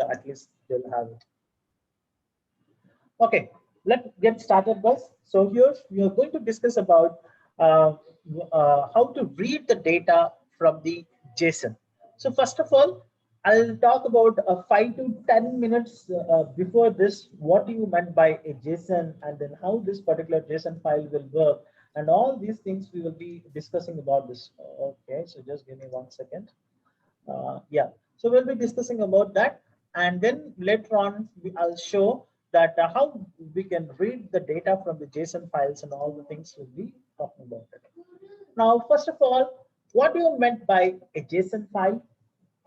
at least they'll have it. Okay, let's get started, guys. So here we are going to discuss about how to read the data from the JSON. So first of all, I'll talk about 5 to 10 minutes before this, what you meant by a JSON, and then how this particular JSON file will work, and all these things we will be discussing about this. Okay, so just give me 1 second. Yeah, so we'll be discussing about that, and then later on I'll show that how we can read the data from the JSON files, and all the things we'll be talking about it. Now, first of all, what do you meant by a JSON file,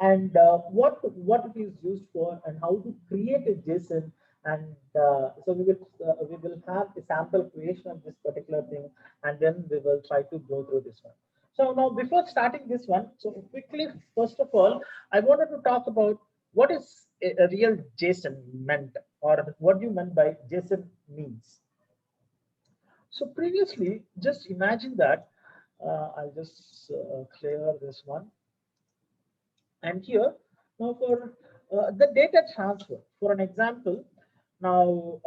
and what it is used for, and how to create a JSON, and so we will have a sample creation of this particular thing, and then we will try to go through this one. So now, before starting this one, so quickly, first of all, I wanted to talk about what is a real JSON meant, or what you meant by JSON means. So previously, just imagine that I'll just clear this one. And here, now for the data transfer, for an example, now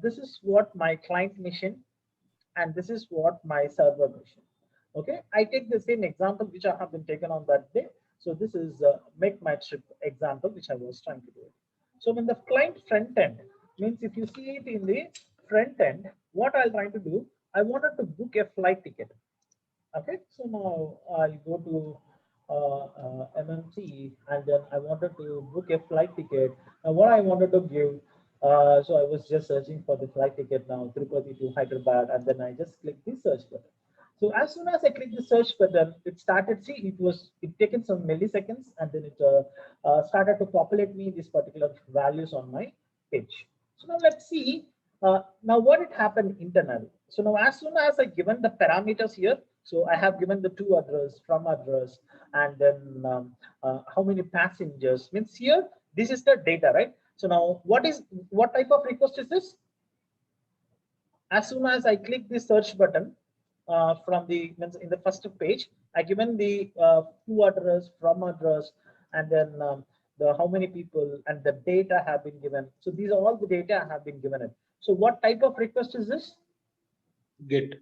this is what my client machine, and this is what my server machine. Okay, I take the same example which I have been taken on that day. So this is make my trip example which I was trying to do. So when the client front end means, if you see it in the front end, what I'm trying to do, I wanted to book a flight ticket. Okay, so now I'll go to MMC, and then I wanted to book a flight ticket. And what I wanted to give, so I was just searching for the flight ticket now, Tirupati to Hyderabad, and then I just click the search button. So as soon as I click the search button, it started. See, it taken some milliseconds, and then it started to populate me these particular values on my page. So now let's see. Now what it happened internally. So now as soon as I given the parameters here, so I have given the to address, from address, and then how many passengers. Means here, this is the data, right? So now what type of request is this? As soon as I click the search button from the in the first page, I given the to address, from address, and then the how many people, and the data have been given. So these are all the data have been given it. So what type of request is this? Get.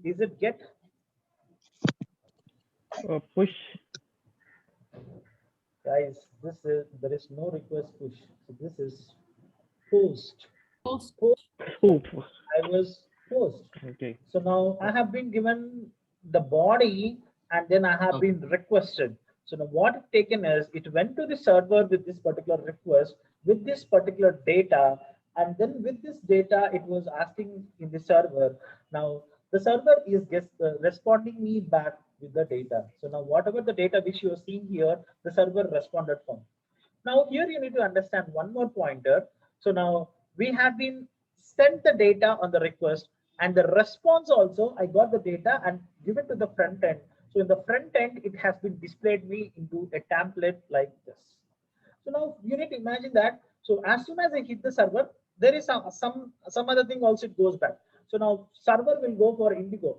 Is it get? Push. Guys, there is no request push. So this is post. Post. I was post. Okay. So now I have been given the body, and then I have been requested. So now what it taken is, it went to the server with this particular request, with this particular data, and then with this data it was asking in the server. Now the server is responding me back with the data. So now whatever the data which you are seeing here, the server responded from. Now here you need to understand one more pointer. So now we have been sent the data on the request, and the response also, I got the data and give it to the front end. So in the front end, it has been displayed me into a template like this. So now you need to imagine that. So as soon as I hit the server, there is some other thing also it goes back. So now server will go for Indigo.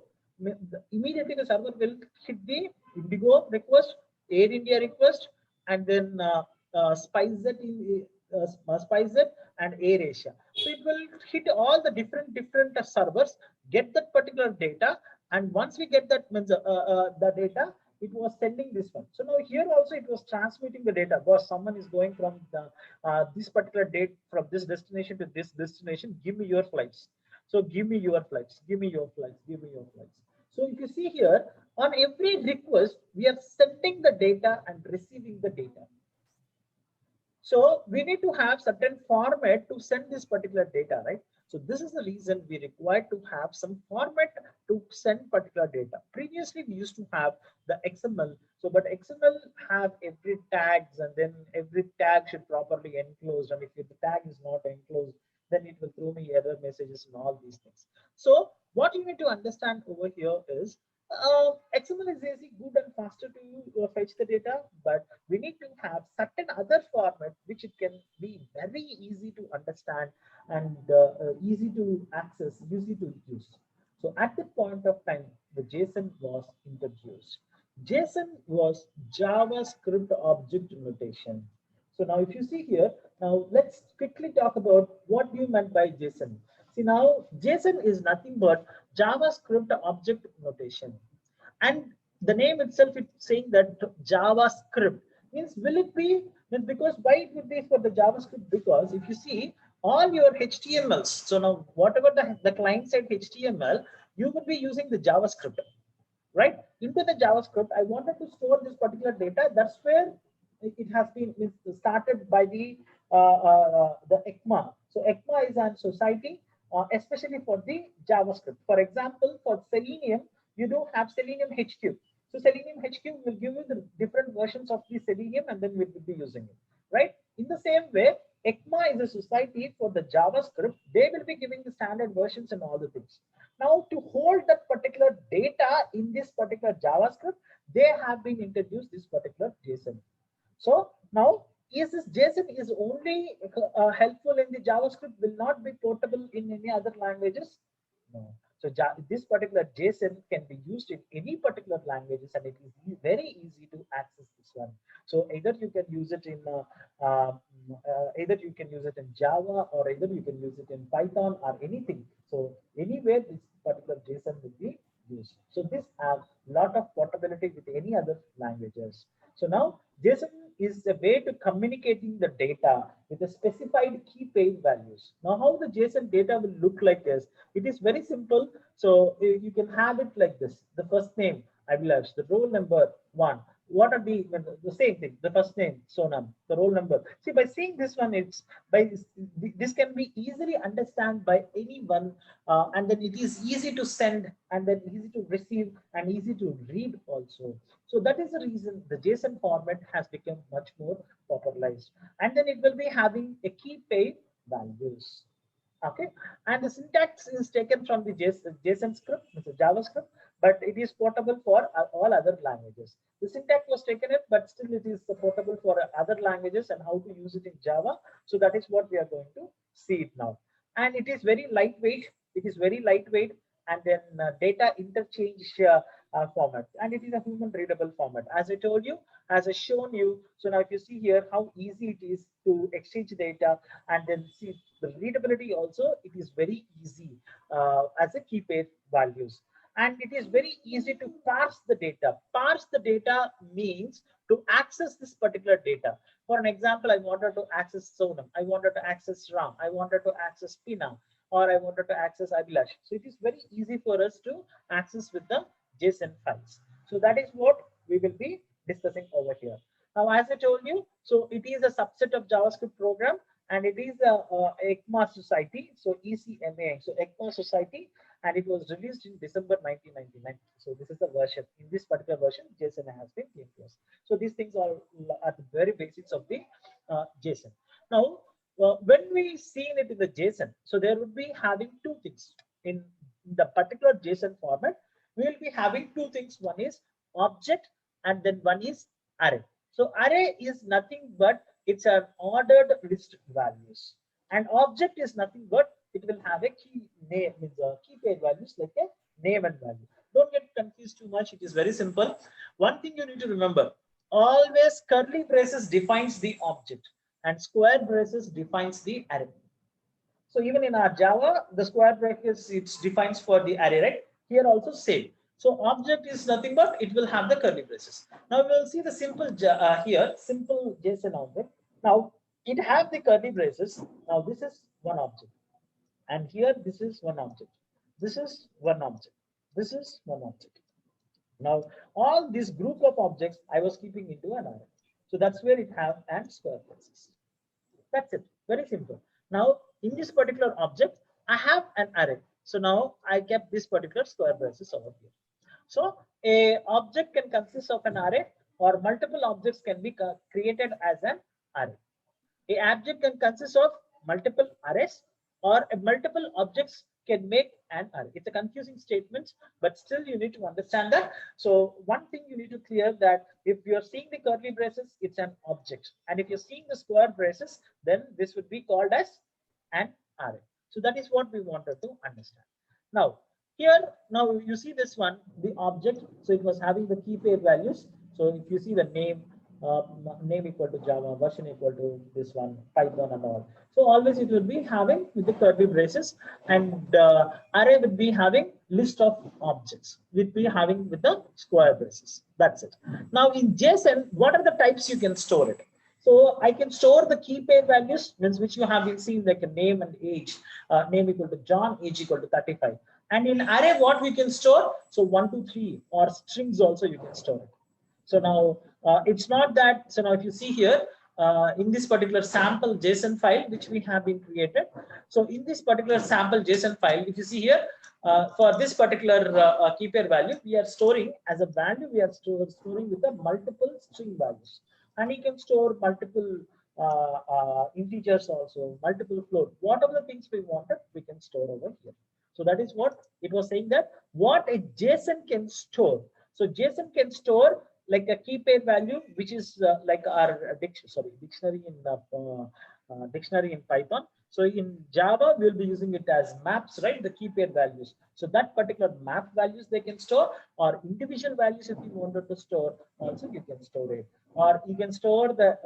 Immediately the server will hit the Indigo request, Air India request, and then SpiceJet SpiceJet and AirAsia. So it will hit all the different servers, get that particular data, and once we get that means the data, it was sending this one. So now here also it was transmitting the data, because someone is going from the this particular date from this destination to this destination. Give me your flights. So give me your flights. Give me your flights. Give me your flights. So if you see here, on every request, we are sending the data and receiving the data. So we need to have certain format to send this particular data, right? So this is the reason we require to have some format to send particular data. Previously, we used to have the XML. So, but XML have every tags, and then every tag should properly enclosed. And if the tag is not enclosed, then it will throw me error messages and all these things. So what you need to understand over here is XML is easy, good and faster to fetch the data, but we need to have certain other format which it can be very easy to understand and easy to access, easy to use. So at that point of time, the JSON was introduced. JSON was JavaScript object notation. So now if you see here, now let's quickly talk about what you meant by JSON. See now JSON is nothing but JavaScript object notation. And the name itself is saying that JavaScript means will it be because why it would be for the JavaScript, because if you see all your HTMLs, so now whatever the client side HTML, you would be using the JavaScript, right? Into the JavaScript, I wanted to store this particular data. That's where it has been started by the ECMA. So ECMA is a society, especially for the JavaScript. For example, for Selenium, you do have Selenium HQ. So Selenium HQ will give you the different versions of the Selenium, and then we will be using it, right? In the same way, ECMA is a society for the JavaScript. They will be giving the standard versions and all the things. Now, to hold that particular data in this particular JavaScript, they have been introduced this particular JSON. So now, is this JSON is only helpful in the JavaScript, will not be portable in any other languages? No. So this particular JSON can be used in any particular languages, and it is very easy to access this one. So either you can use it in Java, or either you can use it in Python or anything. So anywhere this particular JSON will be used. So this have lot of portability with any other languages. So now JSON is a way to communicating the data with a specified key pair values. Now how the JSON data will look like is, it is very simple. So you can have it like this: the first name Abhilash, the roll number 1. What are the same thing? The first name Sonam, the roll number. See, by seeing this one, it's by this can be easily understand by anyone, and then it is easy to send, and then easy to receive, and easy to read also. So that is the reason the JSON format has become much more popularized, and then it will be having a key pair values. Okay, and the syntax is taken from the JSON script, it's a JavaScript, but it is portable for all other languages. The syntax was taken it, but still it is portable for other languages, and how to use it in Java. So that is what we are going to see it now. And it is very lightweight. It is very lightweight, and then data interchange format, and it is a human readable format. As I told you, as I shown you. So now if you see here how easy it is to exchange data, and then see the readability also, it is very easy as a key pair values, and it is very easy to parse the data. Parse the data means to access this particular data. For an example, I wanted to access Sonam, I wanted to access Ram, I wanted to access Pina, or I wanted to access Abhilash. So it is very easy for us to access with the JSON files. So that is what we will be discussing over here. Now, as I told you, so it is a subset of JavaScript program, and it is a ECMA society. So ECMA, so ECMA society, and it was released in December 1999. So this is the version. In this particular version, JSON has been given to us. So these things are at the very basics of the JSON. Now, when we see it in the JSON, so there would be having two things in the particular JSON format. We will be having two things. One is object, and then one is array. So array is nothing but it's an ordered list values, and object is nothing but it will have a key name, means a key pair values like a name and value. Don't get confused too much. It is very simple. One thing you need to remember: always curly braces defines the object, and square braces defines the array. So even in our Java, the square brackets it defines for the array, right? Here also same. So object is nothing but it will have the curly braces. Now we will see the simple here, simple JSON object. Now it have the curly braces. Now this is one object, and here this is one object. This is one object. This is one object. Now all this group of objects I was keeping into an array. So that's where it have and square braces. That's it. Very simple. Now, in this particular object, I have an array. So now I kept this particular square braces over here. So a object can consist of an array, or multiple objects can be created as an array. A object can consist of multiple arrays, or a multiple objects can make an array. It's a confusing statement, but still you need to understand that. So one thing you need to clear that if you're seeing the curly braces, it's an object. And if you're seeing the square braces, then this would be called as an array. So that is what we wanted to understand. Now, Here, now you see this one, the object. So it was having the key pair values. So if you see the name, name equal to Java, version equal to this one, Python and all. So always it will be having with the curly braces, and array would be having list of objects, will be having with the square braces. That's it. Now in JSON, what are the types you can store it? So I can store the key pair values, means which you have been seeing, like a name and age, name equal to John, age equal to 35. And in array, what we can store? So 1, 2, 3, or strings also you can store it. So now it's not that. So now if you see here, in this particular sample JSON file which we have been created. So in this particular sample JSON file, if you see here, for this particular key pair value, we are storing as a value, we are storing with the multiple string values. And you can store multiple integers also, multiple float. Whatever the things we wanted, we can store over here. So that is what it was saying, that what a JSON can store. So JSON can store like a key pair value, which is like our dictionary in Python. So in Java, we'll be using it as maps, right? The key pair values. So that particular map values they can store, or individual values if you wanted to store, also you can store it. Or you can store the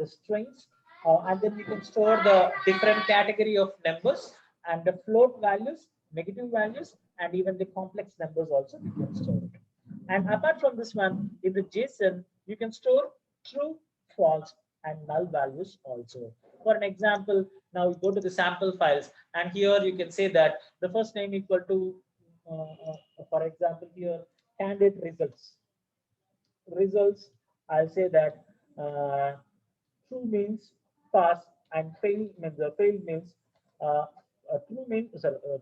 strings, and then you can store the different category of numbers and the float values, negative values, and even the complex numbers also you can store it. And apart from this one, in the JSON, you can store true, false, and null values also. For an example, now we go to the sample files, and here you can say that the first name equal to, for example, here, candidate results. I'll say that true means pass, and fail means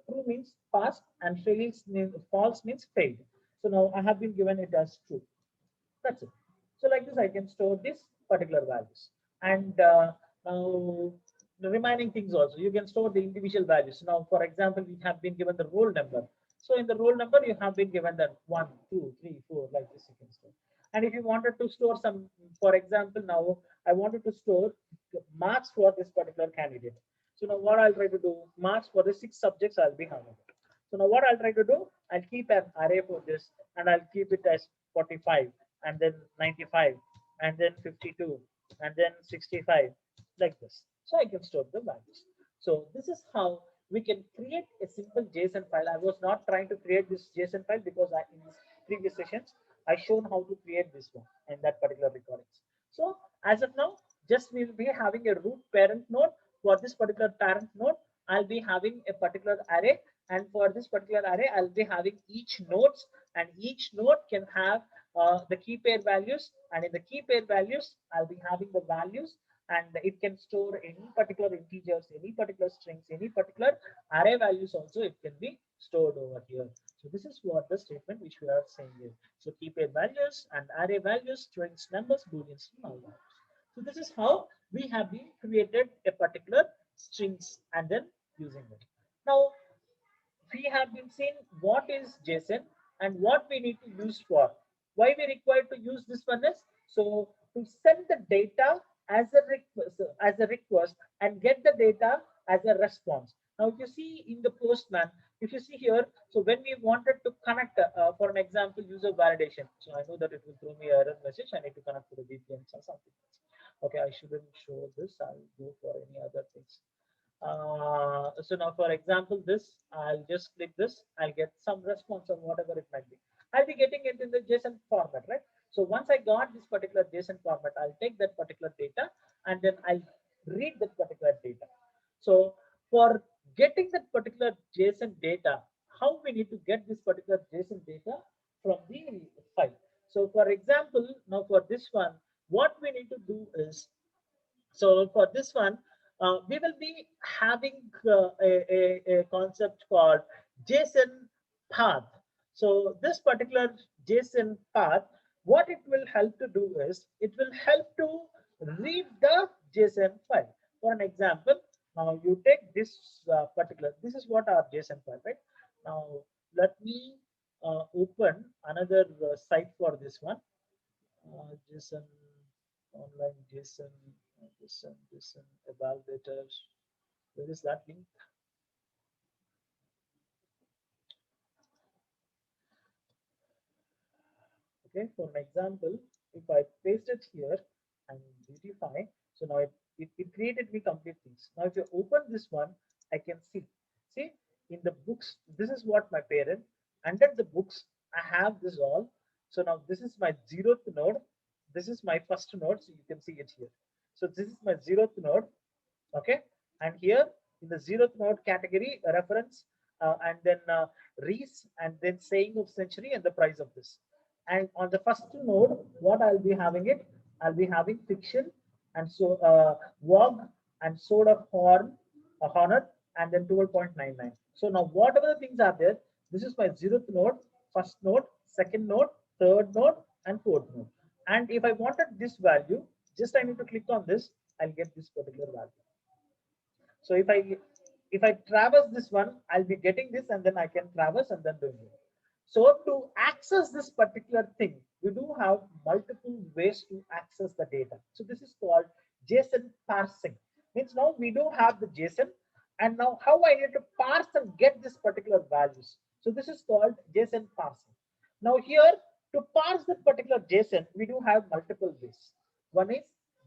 true means pass, and false means failed. So now I have been given it as true. That's it. So like this, I can store this particular values. And now the remaining things also, you can store the individual values. Now, for example, we have been given the roll number. So in the roll number, you have been given that 1, 2, 3, 4, like this you can store. And if you wanted to store some, for example, now I wanted to store marks for this particular candidate. So now what I'll try to do, marks for the 6 subjects I'll be having. So now what I'll try to do, I'll keep an array for this, and I'll keep it as 45, and then 95, and then 52, and then 65, like this. So I can store the values. So this is how we can create a simple JSON file. I was not trying to create this JSON file because in these previous sessions, I shown how to create this one in that particular recordings. So as of now, just we will be having a root parent node. For this particular parent node, I'll be having a particular array, and for this particular array, I'll be having each nodes, and each node can have the key pair values, and in the key pair values, I'll be having the values, and it can store any particular integers, any particular strings, any particular array values also it can be stored over here. So this is what the statement which we are saying here. So key pair values and array values, strings, numbers, booleans, and all values. So this is how we have been created a particular strings and then using it. Now we have been seeing what is JSON and what we need to use for. Why we require to use this one is so to send the data as a request and get the data as a response. Now, if you see in the Postman, if you see here, so when we wanted to connect, for an example, user validation. So I know that it will throw me an error message. I need to connect to the VPN or something else. Okay, I shouldn't show this. I'll go for any other things. So now, for example, this, I'll just click this, I'll get some response or whatever it might be. I'll be getting it in the JSON format, right? So once I got this particular JSON format, I'll take that particular data and then I'll read that particular data. So for getting that particular JSON data, how we need to get this particular JSON data from the file. So for example, now for this one, what we need to do is, so for this one, we will be having a concept called JSON path. So this particular JSON path, what it will help to do is, it will help to read the JSON file. For an example, now you take this particular, this is what our JSON file, right? Now let me open another site for this one. JSON, online JSON, JSON evaluator. Where is that link? Okay, for an example, if I paste it here and beautify, so now it created me complete things. Now if you open this one, I can see in the books, this is what my parent, under the books I have this all. So now this is my 0th node, this is my first node, so you can see it here. So this is my 0th node. Okay, and here in the 0th node category, reference, and then Reese, and then saying of century and the price of this. And on the first node, what I'll be having it, I'll be having fiction, and so Vogue and Sword of Honor, and then 12.99. So now whatever the things are there, this is my 0th node, first node, second node, third node, and fourth node. And if I wanted this value, just I need to click on this, I'll get this particular value. So if I traverse this one, I'll be getting this, and then I can traverse and then doing it. So to access this particular thing, we do have multiple ways to access the data. So this is called JSON parsing. Means now we do have the JSON, and now how I need to parse and get this particular values. So this is called JSON parsing. Now here, to parse that particular JSON, we do have multiple ways. One is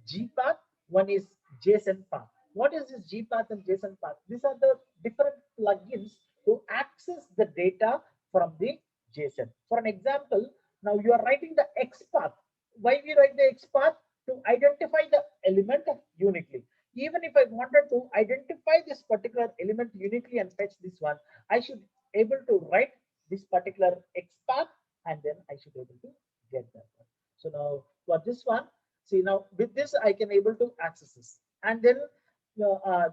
GPath, one is JSON path. What is this GPath and JSON path? These are the different plugins to access the data from the JSON. For an example, now you are writing the XPath. Why we write the XPath? To identify the element uniquely. Even if I wanted to identify this particular element uniquely and fetch this one, I should able to write this particular XPath, and then I should able to get that one. So now for this one, see now with this I can able to access this, and then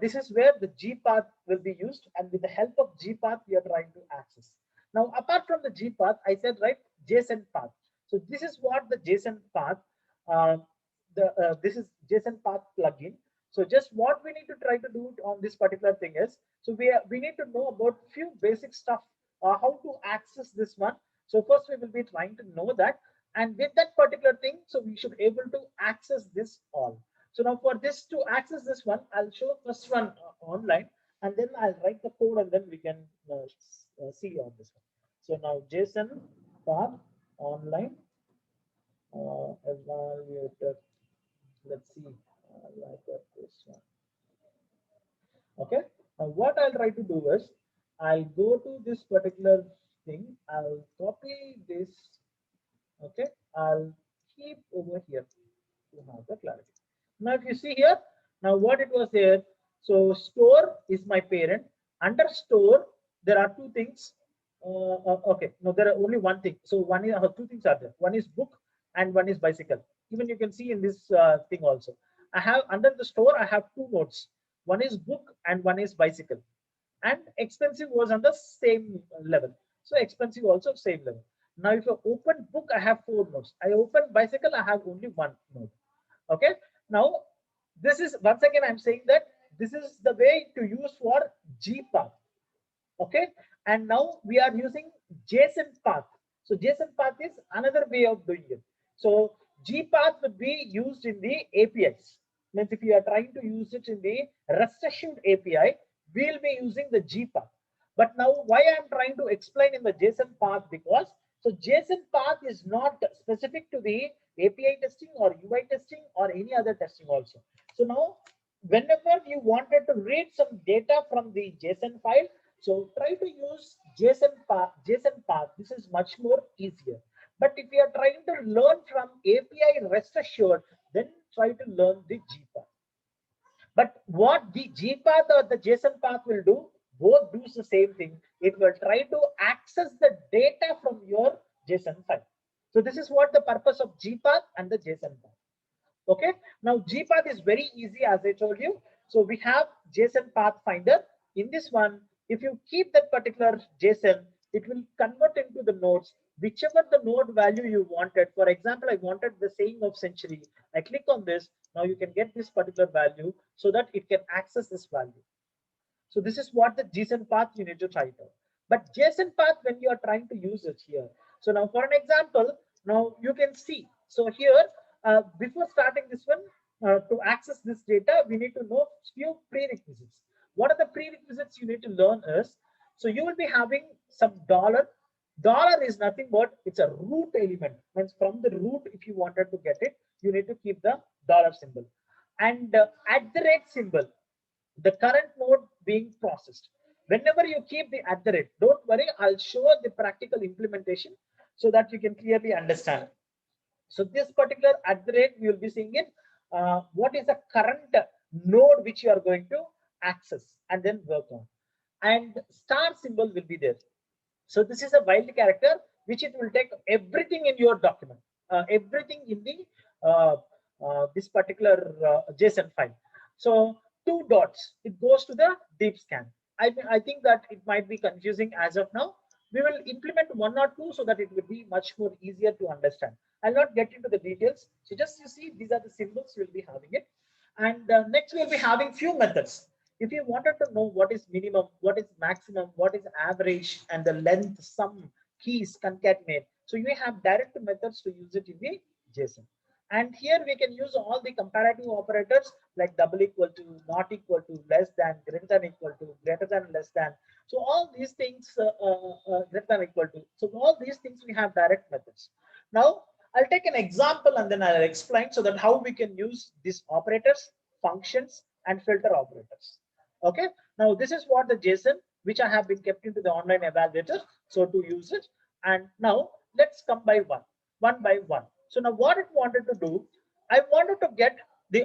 this is where the GPath will be used, and with the help of GPath we are trying to access. Now apart from the GPath, I said right, JSON path. So this is what the JSON path, uh, this is JSON path plugin. So just what we need to try to do on this particular thing is, so we need to know about few basic stuff, how to access this one. So first we will be trying to know that, and with that particular thing, so we should able to access this all. So now for this, to access this one, I'll show first one online, and then I'll write the code, and then we can see on this one. So now JSON path online evaluator. Let's see. I got this one. Okay. Now what I'll try to do is, I'll go to this particular thing. I'll copy this. Okay. I'll keep over here to have the clarity. Now, if you see here, now what it was there. So store is my parent. Under store, there are two things. Okay, no, there are only one thing. So one is two things are there. One is book and one is bicycle. Even you can see in this thing also. I have under the store, I have two nodes. One is book and one is bicycle. And expensive was on the same level. So expensive also same level. Now, if you open book, I have four nodes. I open bicycle, I have only one node. Okay. Now, this is once again I'm saying that this is the way to use for GPath. Okay, and now we are using JSON path. So JSON path is another way of doing it. So GPath would be used in the APIs. Means if you are trying to use it in the REST assured API, we'll be using the GPath. But now why I'm trying to explain in the JSON path, because so JSON path is not specific to the API testing or UI testing or any other testing also. So now whenever you wanted to read some data from the JSON file, so try to use JSON path. This is much more easier. But if you are trying to learn from API REST assured, then try to learn the GPath. But what the GPath or the JSON path will do, both do the same thing. It will try to access the data from your JSON file. So this is what the purpose of GPath and the JSON path. Okay. Now GPath is very easy, as I told you. So we have JSON path finder. In this one, if you keep that particular JSON, it will convert into the nodes, whichever the node value you wanted. For example, I wanted the saying of century. I click on this. Now you can get this particular value so that it can access this value. So this is what the JSON path you need to try it out. But JSON path, when you are trying to use it here. So now for an example, now you can see. So here, before starting this one, to access this data, we need to know few prerequisites. What are the prerequisites you need to learn is, so you will be having some dollar, Dollar is nothing but it's a root element. Means from the root, if you wanted to get it, you need to keep the dollar symbol. And at the rate symbol, the current node being processed. Whenever you keep the at the rate, don't worry, I'll show the practical implementation so that you can clearly understand. So this particular at the rate, you will be seeing it. What is the current node which you are going to access and then work on? And star symbol will be there. So this is a wild character which it will take everything in your document, everything in the this particular JSON file. So two dots, it goes to the deep scan. I think that it might be confusing as of now. We will implement one or two so that it will be much more easier to understand. I'll not get into the details. So just you see, these are the symbols you will be having it. And next we'll be having few methods. If you wanted to know what is minimum, what is maximum, what is average, and the length, sum, keys, concatenate. So you have direct methods to use it in the JSON. And here we can use all the comparative operators like double equal to, not equal to, less than, greater than equal to, greater than, less than. So all these things greater than equal to. So all these things we have direct methods. Now I'll take an example and then I'll explain so that how we can use these operators, functions, and filter operators. Okay, now this is what the JSON which I have been kept into the online evaluator. So to use it, and now let's come by one by one. So now what it wanted to do, I wanted to get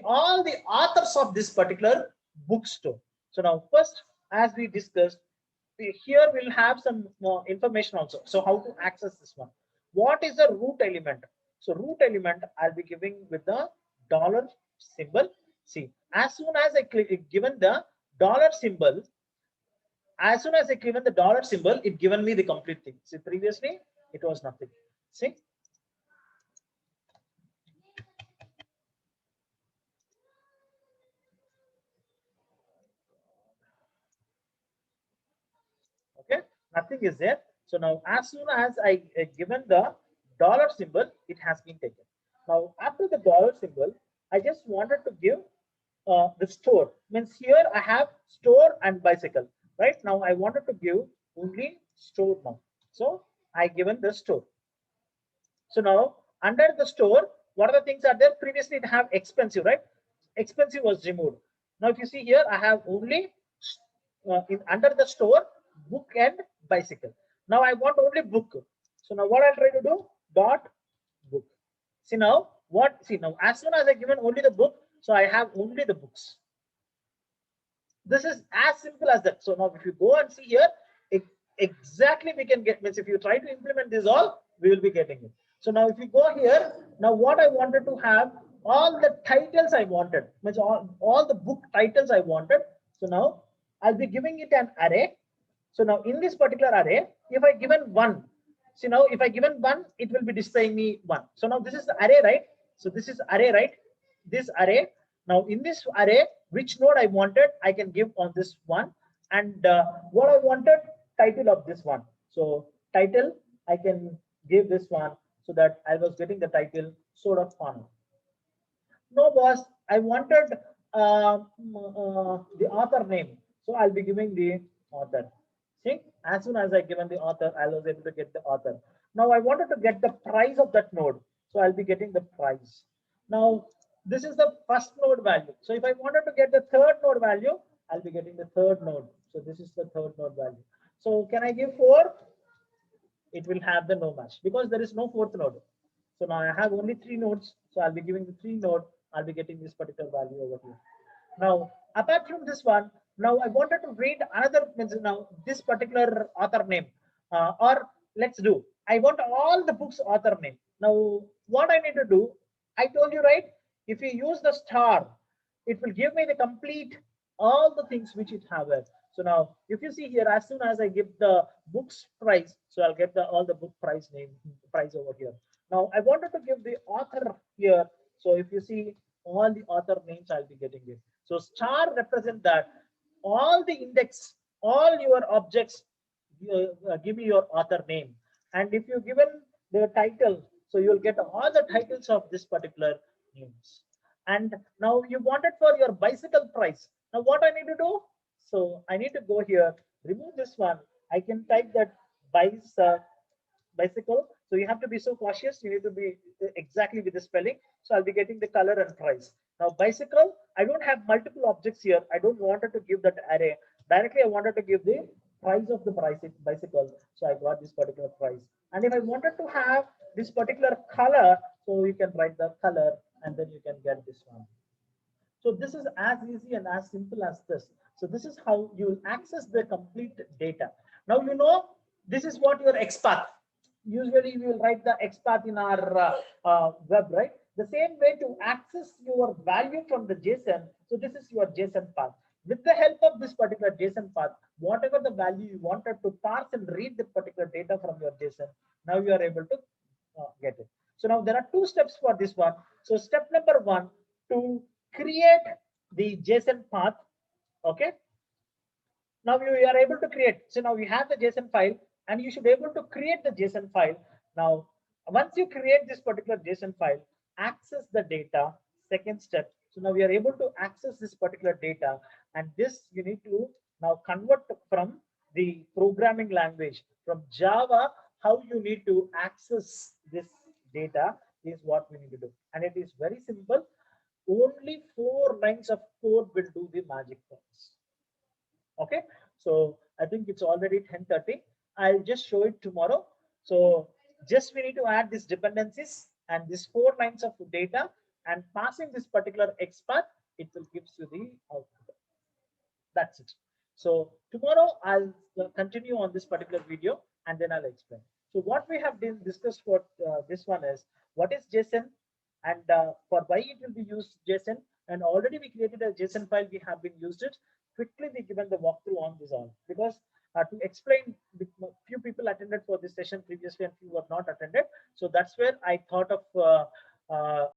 all the authors of this particular bookstore. So now first, as we discussed, here we'll have some more information also. So how to access this one? What is the root element? So root element I'll be giving with the dollar symbol. See, as soon as I click given the dollar symbol, as soon as I given the dollar symbol, it given me the complete thing. See, previously it was nothing. See, okay, nothing is there. So now as soon as I given the dollar symbol, it has been taken. Now after the dollar symbol, I just wanted to give the store. Means here I have store and bicycle. Right now I wanted to give only store now. So I given the store. So now under the store, what are the things are there? Previously it have expensive, right? Expensive was removed. Now if you see here, I have only in under the store book and bicycle. Now I want only book. So now what I'll try to do? Dot book. See now what? See now as soon as I given only the book, so I have only the books. This is as simple as that. So now if you go and see here, exactly we can get, means if you try to implement this all, we will be getting it. So now if you go here, now what I wanted to have, all the titles I wanted, means all the book titles I wanted. So now I'll be giving it an array. So now in this particular array, if I given one, see now if I given one, it will be displaying me one. So now this is the array, right? So this is array, right? This array. Now in this array, which node I wanted, I can give on this one. And what I wanted, title of this one. So title, I can give this one so that I was getting the title Sword of Honor. No boss, I wanted the author name. So I'll be giving the author. See, as soon as I given the author, I was able to get the author. Now I wanted to get the price of that node. So I'll be getting the price. Now this is the first node value. So if I wanted to get the third node value, I'll be getting the third node. So this is the third node value. So can I give 4? It will have the no match because there is no fourth node. So now I have only 3 nodes. So I'll be giving the 3 node. I'll be getting this particular value over here. Now, apart from this one, now I wanted to read another, means now this particular author name, or let's do, I want all the books author name. Now, what I need to do, I told you, right? If you use the star, it will give me the complete, all the things which it have. So now, if you see here, as soon as I give the books price, so I'll get the all the book price name, price over here. Now, I wanted to give the author here. So if you see all the author names, I'll be getting it. So star represent that all the index, all your objects, give me your author name. And if you given the title, so you'll get all the titles of this particular names. And now you want it for your bicycle price. Now what I need to do? So I need to go here, remove this one. I can type that bicycle bicycle. So you have to be so cautious. You need to be exactly with the spelling. So I'll be getting the color and price. Now bicycle, I don't have multiple objects here. I don't wanted to give that array. Directly I wanted to give the price of the bicycle. So I got this particular price. And if I wanted to have this particular color, so you can write the color and then you can get this one. So this is as easy and as simple as this. So this is how you will access the complete data. Now you know this is what your XPath. Usually we will write the XPath in our web, right? The same way to access your value from the JSON. So this is your JSON path. With the help of this particular JSON path, whatever the value you wanted to parse and read the particular data from your JSON, now you are able to get it. So now there are two steps for this one. So step number one, to create the JSON path. Okay. Now you are able to create. So now you have the JSON file and you should be able to create the JSON file. Now, once you create this particular JSON file, access the data. Second step. So now we are able to access this particular data, and this you need to now convert from the programming language from Java. How you need to access this data is what we need to do, and it is very simple. Only 4 lines of code will do the magic for us. Okay, so I think it's already 10:30. I'll just show it tomorrow. So just we need to add these dependencies and these 4 lines of data, and passing this particular XPath, it will gives you the output. That's it. So tomorrow I'll continue on this particular video and then I'll explain. So what we have discussed for this one is what is JSON, and for why it will be used JSON, and already we created a JSON file, we have been used it. Quickly we given the walkthrough on this all, because to explain, few people attended for this session previously and few were not attended. So that's where I thought of